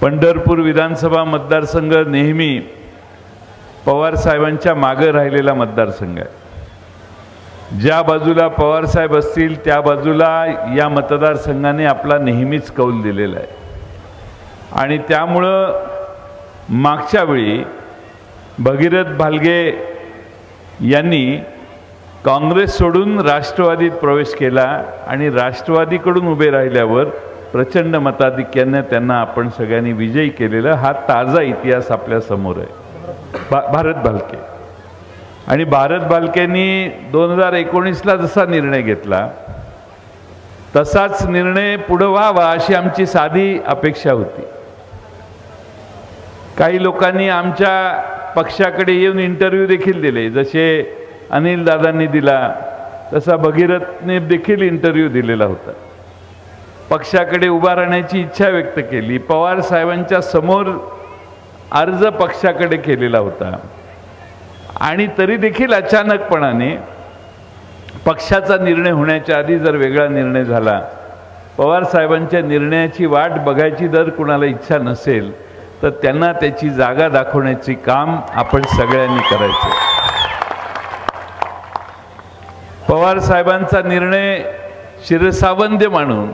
पंढरपूर विधानसभा मतदारसंघ नेहमी पवार साहेबांच्या मागे राहिलेला मतदारसंघ आहे। ज्या बाजूला पवार साहेब असतील त्या बाजूला या मतदारसंघाने आपला नेहमीच कौल दिलेला आहे आणि त्यामुळं मागच्या वेळी भगीरथ भालके यांनी काँग्रेस सोडून राष्ट्रवादीत प्रवेश केला आणि राष्ट्रवादीकडून उभे राहिल्यावर प्रचंड मताधिक्याने त्यांना आपण सगळ्यांनी विजयी केलेला हा ताजा इतिहास आपल्या समोर आहे। भारत भालके आणि भारत भालकेंनी 2019ला जसा निर्णय घेतला तसाच निर्णय पुढे व्हावा अशी आमची साधी अपेक्षा होती। काही लोकांनी आमच्या पक्षाकडे येऊन इंटरव्ह्यू देखील दिले, जसे अनिल दादांनी दिला तसा भगीरथने देखील इंटरव्ह्यू दिलेला होता। पक्षाकडे उभा राहण्याची इच्छा व्यक्त केली, पवार साहेबांच्या समोर अर्ज पक्षाकडे केलेला होता आणि तरी देखील अचानकपणाने पक्षाचा निर्णय होण्याच्या आधी जर वेगळा निर्णय झाला, पवार साहेबांच्या निर्णयाची वाट बघायची जर कुणाला इच्छा नसेल तर त्यांना त्याची जागा दाखवण्याचे काम आपण सगळ्यांनी करायचे। पवार साहेबांचा निर्णय शिरसावंद्य मानून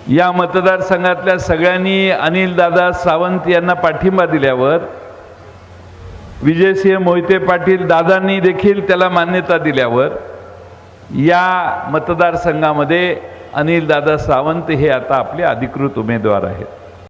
या मतदारसंघातल्या सगळ्यांनी अनिल दादा सावंत यांना पाठिंबा दिल्यावर विजयसिंह मोहिते पाटील दादांनी देखील त्याला मान्यता दिल्यावर या मतदारसंघामध्ये अनिल दादा सावंत हे आता आपले अधिकृत उमेदवार आहेत।